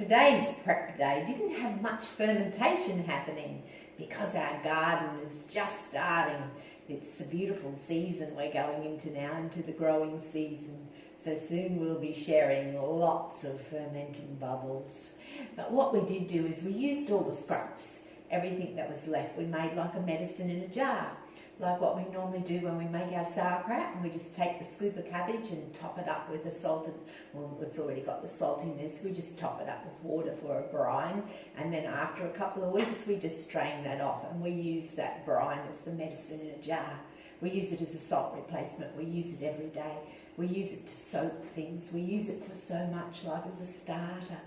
today's prep day didn't have much fermentation happening because our garden is just starting. It's a beautiful season we're going into now, into the growing season. So soon we'll be sharing lots of fermenting bubbles. But what we did do is we used all the scraps, everything that was left. We made like a medicine in a jar, like what we normally do when we make our sauerkraut, and we just take the scoop of cabbage and top it up with the salted, well, it's already got the salt in this, we just top it up with water for a brine, and then after a couple of weeks we just strain that off, and we use that brine as the medicine in a jar. We use it as a salt replacement, we use it every day, we use it to soak things, we use it for so much, like as a starter.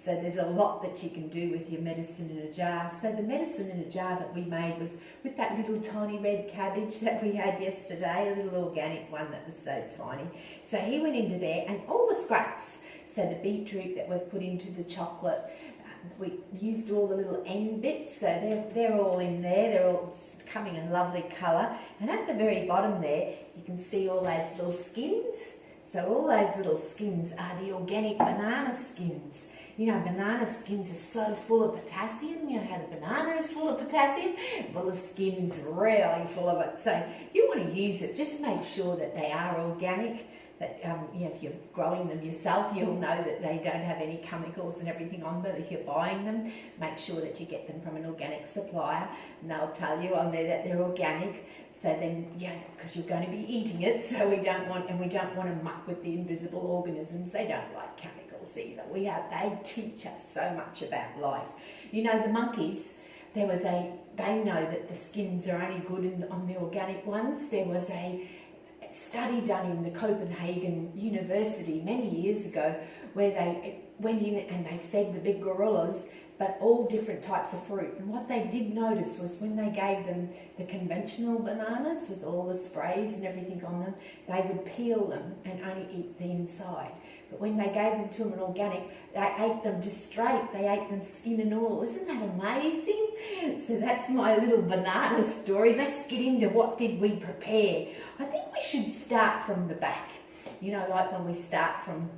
So there's a lot that you can do with your medicine in a jar. So the medicine in a jar that we made was with that little tiny red cabbage that we had yesterday, a little organic one that was so tiny. So he went into there, and all the scraps, so the beetroot that we've put into the chocolate, we used all the little end bits, so they're all in there, they're all coming in lovely colour. And at the very bottom there, you can see all those little skins. So all those little skins are the organic banana skins. You know, banana skins are so full of potassium. You know how the banana is full of potassium? Well, the skin's really full of it. So you want to use it. Just make sure that they are organic. That you know, if you're growing them yourself, you'll know that they don't have any chemicals and everything on them. If you're buying them, make sure that you get them from an organic supplier, and they'll tell you on there that they're organic. So then, yeah, because you're going to be eating it, so we don't want to muck with the invisible organisms. They don't like chemicals either. They teach us so much about life. You know, the monkeys, they know that the skins are only good on the organic ones. There was a study done in the Copenhagen University many years ago where they went in and they fed the big gorillas, but all different types of fruit. And what they did notice was when they gave them the conventional bananas with all the sprays and everything on them, they would peel them and only eat the inside. But when they gave them to them in organic, they ate them just straight. They ate them skin and all. Isn't that amazing? So that's my little banana story. Let's get into what did we prepare. I think we should start from the back. You know, like when we start from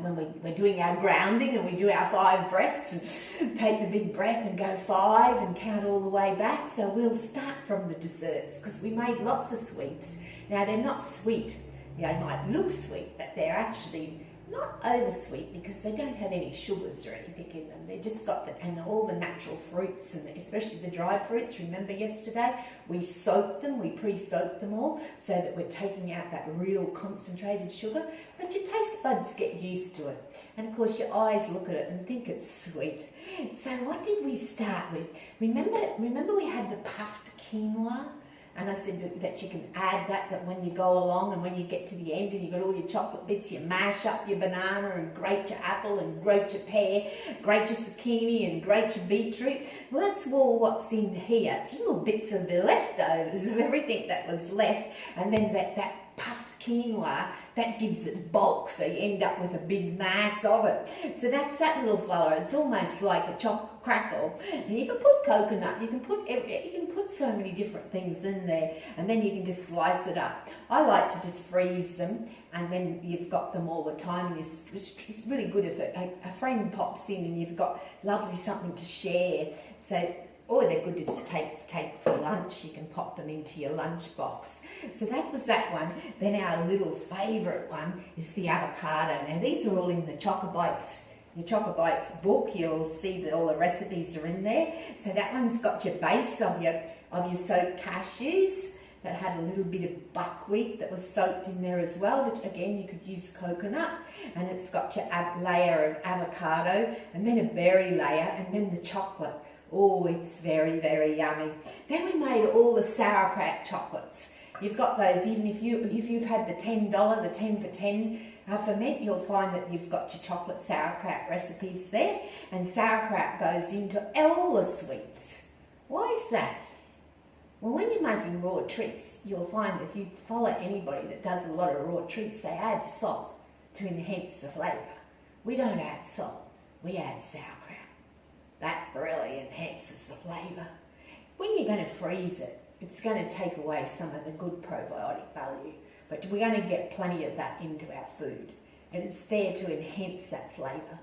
when we're doing our grounding and we do our 5 breaths and take the big breath and go 5 and count all the way back. So we'll start from the desserts because we made lots of sweets. Now they're not sweet. They might look sweet, but they're actually not over sweet because they don't have any sugars or anything in them. They've just got all the natural fruits, and especially the dried fruits. Remember yesterday we soaked them, we pre-soaked them all so that we're taking out that real concentrated sugar. But your taste buds get used to it, and of course your eyes look at it and think it's sweet. So what did we start with? Remember we had the puffed quinoa? And I said that you can add that when you go along and when you get to the end and you've got all your chocolate bits, you mash up your banana and grate your apple and grate your pear, grate your zucchini and grate your beetroot. Well, that's all what's in here. It's little bits of the leftovers of everything that was left. And then that puffed quinoa, that gives it bulk, so you end up with a big mass of it. So that's that little fella. It's almost like a chocolate crackle. And you can put coconut, you can put so many different things in there, and then you can just slice it up. I like to just freeze them, and then you've got them all the time. And it's really good if a friend pops in and you've got lovely something to share. So, or they're good to just take for lunch. You can pop them into your lunch box. So that was that one. Then our little favourite one is the avocado. Now these are all in the Chocobites. Your Chocobites book, you'll see that all the recipes are in there. So that one's got your base of your soaked cashews that had a little bit of buckwheat that was soaked in there as well, which again you could use coconut. And it's got your layer of avocado, and then a berry layer, and then the chocolate. Oh, it's very, very yummy. Then we made all the sauerkraut chocolates. You've got those, even if you've had the $10, the 10 for 10 ferment, you'll find that you've got your chocolate sauerkraut recipes there. And sauerkraut goes into all the sweets. Why is that? Well, when you're making raw treats, you'll find if you follow anybody that does a lot of raw treats, they add salt to enhance the flavour. We don't add salt, we add sauerkraut. That really enhances the flavour. When you're going to freeze it, it's going to take away some of the good probiotic value, but we're going to get plenty of that into our food, and it's there to enhance that flavour.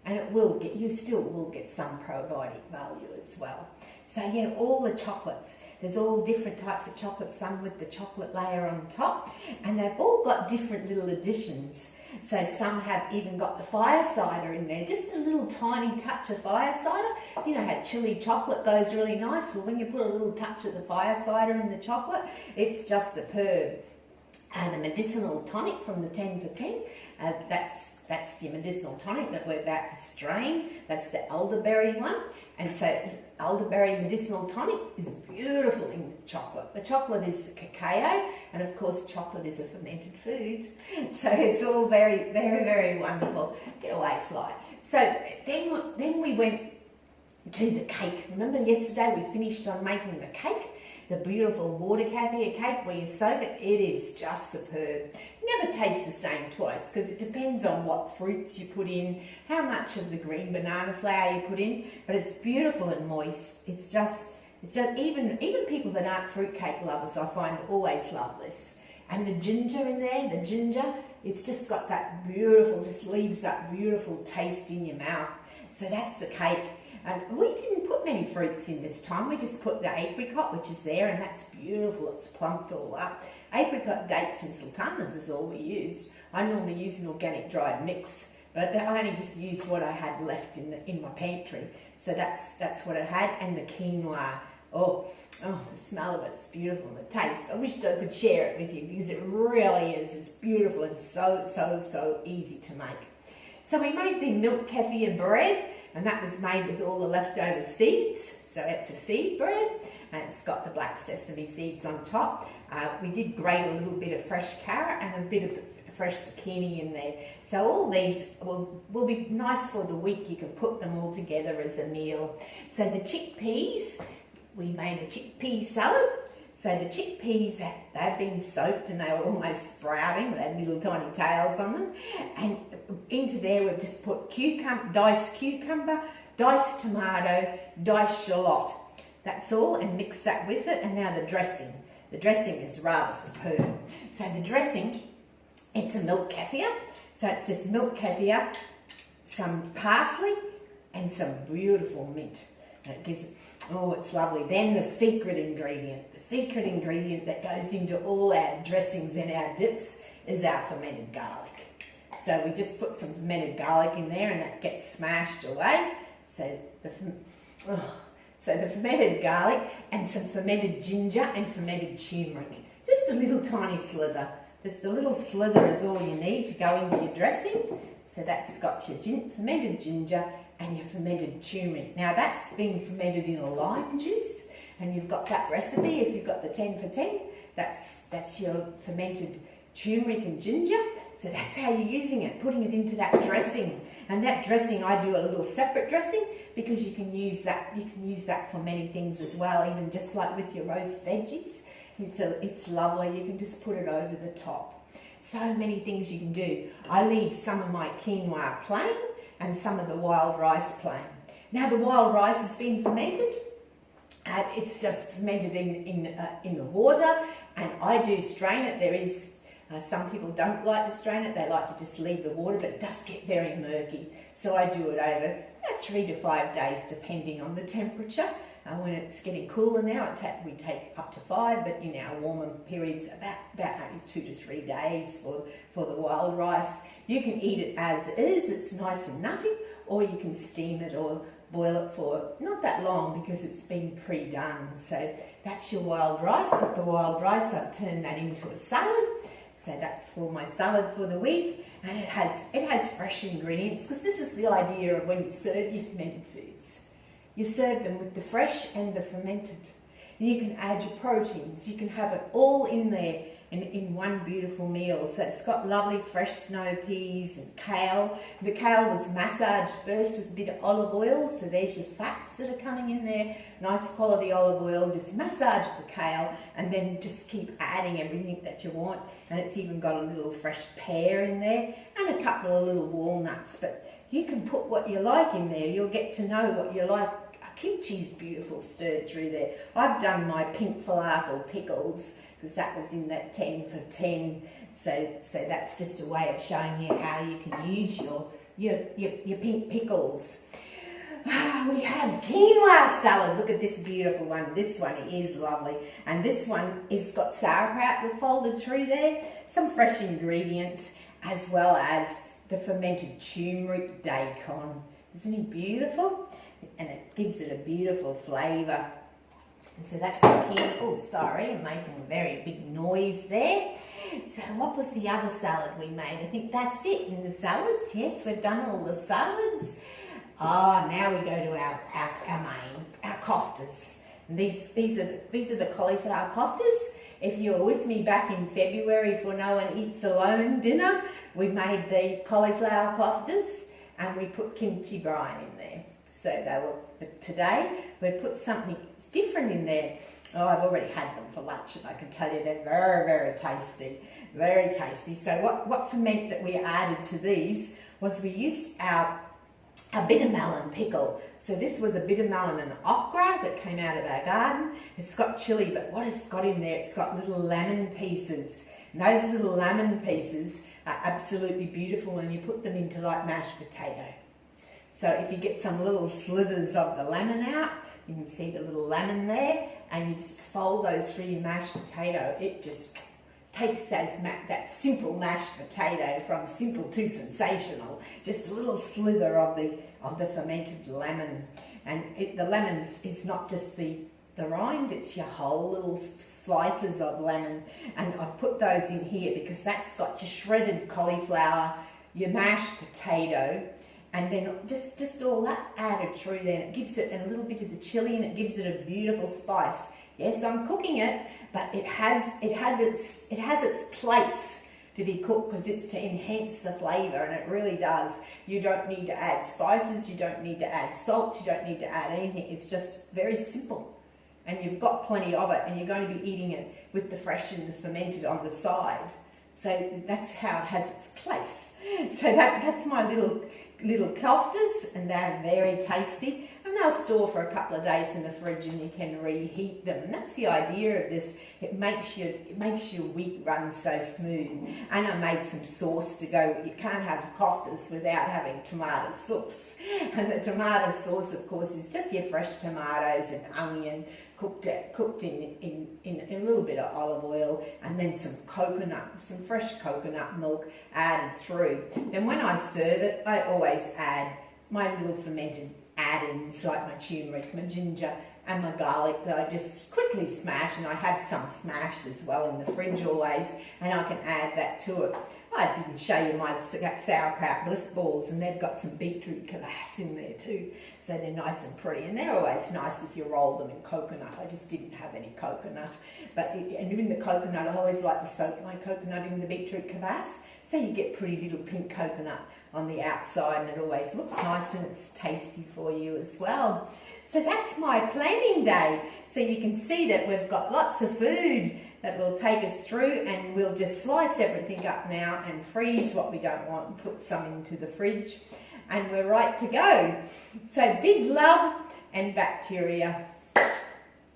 and it will get, you still will get some probiotic value as well. So yeah, all the chocolates, there's all different types of chocolates, some with the chocolate layer on top, and they've all got different little additions. So some have even got the fire cider in there, just a little tiny touch of fire cider. You know how chili chocolate goes really nice? Well, when you put a little touch of the fire cider in the chocolate, it's just superb. And the medicinal tonic from the 10 for 10, that's your medicinal tonic that we're about to strain. That's the elderberry one. And so elderberry medicinal tonic is beautiful in the chocolate. The chocolate is the cacao, and of course chocolate is a fermented food. So it's all very, very, very wonderful. Get away, fly. So then we went to the cake. Remember yesterday we finished on making the cake? The beautiful water caviar cake where you soak it, it is just superb. Never tastes the same twice because it depends on what fruits you put in, how much of the green banana flour you put in, but it's beautiful and moist. It's just even people that aren't fruitcake lovers, I find, always love this. And the ginger in there, it's just got that beautiful, just leaves that beautiful taste in your mouth. So that's the cake. And we didn't put many fruits in this time. We just put the apricot, which is there, and that's beautiful. It's plumped all up. Apricot, dates and sultanas is all we used. I normally use an organic dried mix, but I only just used what I had left in my pantry. So that's what I had, and the quinoa. Oh, the smell of it, it's beautiful, and the taste. I wish I could share it with you because it really is. It's beautiful and so easy to make. So we made the milk kefir bread, and that was made with all the leftover seeds. So it's a seed bread, and it's got the black sesame seeds on top. We did grate a little bit of fresh carrot and a bit of fresh zucchini in there. So all these will be nice for the week. You can put them all together as a meal. So the chickpeas, we made a chickpea salad. So the chickpeas, they've been soaked and they were almost sprouting. They had little tiny tails on them. And into there we've just put diced cucumber, diced tomato, diced shallot. That's all, and mix that with it. And now the dressing. The dressing is rather superb. So the dressing, it's a milk kefir. So it's just milk kefir, some parsley, and some beautiful mint. And it gives it, oh, it's lovely. Then the secret ingredient that goes into all our dressings and our dips is our fermented garlic. So we just put some fermented garlic in there and that gets smashed away. So the fermented garlic and some fermented ginger and fermented turmeric. Just a little tiny slither. Just a little slither is all you need to go into your dressing. So that's got your fermented ginger and your fermented turmeric. Now that's been fermented in a lime juice, and you've got that recipe. If you've got the 10 for 10, that's your fermented turmeric and ginger. So that's how you're using it, putting it into that dressing. And that dressing, I do a little separate dressing because you can use that. You can use that for many things as well, even just like with your roast veggies. It's lovely. You can just put it over the top. So many things you can do. I leave some of my quinoa plain and some of the wild rice plain. Now the wild rice has been fermented. It's just fermented in the water, and I do strain it. There is some people don't like to strain it. They like to just leave the water, but it does get very murky. So I do it over 3 to 5 days, depending on the temperature. When it's getting cooler now, we take up to 5, but in our warmer periods, about only 2 to 3 days for the wild rice. You can eat it as is, it's nice and nutty, or you can steam it or boil it for not that long because it's been pre-done. So that's your wild rice. With the wild rice, I've turned that into a salad. So that's for my salad for the week, and it has fresh ingredients, because this is the idea of when you serve your fermented foods. You serve them with the fresh and the fermented. You can add your proteins. You can have it all in there in one beautiful meal. So it's got lovely fresh snow peas and kale. The kale was massaged first with a bit of olive oil. So there's your fats that are coming in there. Nice quality olive oil. Just massage the kale and then just keep adding everything that you want. And it's even got a little fresh pear in there and a couple of little walnuts. But you can put what you like in there. You'll get to know what you like. Kimchi's beautiful, stirred through there. I've done my pink falafel pickles because that was in that 10 for 10. So that's just a way of showing you how you can use your pink pickles. We have quinoa salad. Look at this beautiful one. This one is lovely. And this one is got sauerkraut folded through there, some fresh ingredients, as well as the fermented turmeric daikon. Isn't it beautiful? And it gives it a beautiful flavour. And so that's the quinoa. Oh, sorry, I'm making a very big noise there. So what was the other salad we made? I think that's it in the salads. Yes, we've done all the salads. Oh, now we go to our koftas. And these are the cauliflower koftas. If you were with me back in February for No One Eats Alone dinner, we made the cauliflower koftas and we put kimchi brine in there. So they were, but today we've put something different in there. Oh, I've already had them for lunch and I can tell you they're very, very tasty. Very tasty. So what ferment that we added to these was we used our bitter melon pickle. So this was a bitter melon and okra that came out of our garden. It's got chili, but what it's got in there, it's got little lemon pieces. And those little lemon pieces are absolutely beautiful when you put them into like mashed potato. So if you get some little slithers of the lemon out, you can see the little lemon there, and you just fold those through your mashed potato. It just takes that simple mashed potato from simple to sensational. Just a little slither of the fermented lemon, and the lemons is not just the rind, it's your whole little slices of lemon. And I've put those in here because that's got your shredded cauliflower, your mashed potato, and then just all that added through there. And it gives it a little bit of the chili, and it gives it a beautiful spice. Yes, I'm cooking it, but it has its place to be cooked because it's to enhance the flavour, and it really does. You don't need to add spices, you don't need to add salt, you don't need to add anything. It's just very simple, and you've got plenty of it, and you're going to be eating it with the fresh and the fermented on the side. So that's how it has its place. So that's my little koftas, and they're very tasty, and they'll store for a couple of days in the fridge and you can reheat them. And that's the idea of this. It makes your week run so smooth. And I made some sauce to go. You can't have koftas without having tomato sauce, and the tomato sauce, of course, is just your fresh tomatoes and onion cooked in a little bit of olive oil, and then some fresh coconut milk added through. Then when I serve it, I always add my little fermented add-ins like my turmeric, my ginger and my garlic that I just quickly smash, and I have some smashed as well in the fridge always, and I can add that to it. I didn't show you my sauerkraut bliss balls, and they've got some beetroot kvass in there too, so they're nice and pretty, and they're always nice if you roll them in coconut. I just didn't have any coconut, and in the coconut I always like to soak my coconut in the beetroot kvass, so you get pretty little pink coconut on the outside, and it always looks nice and it's tasty for you as well. So that's my planning day. So you can see that we've got lots of food that will take us through, and we'll just slice everything up now and freeze what we don't want and put some into the fridge, and we're right to go. So big love and bacteria.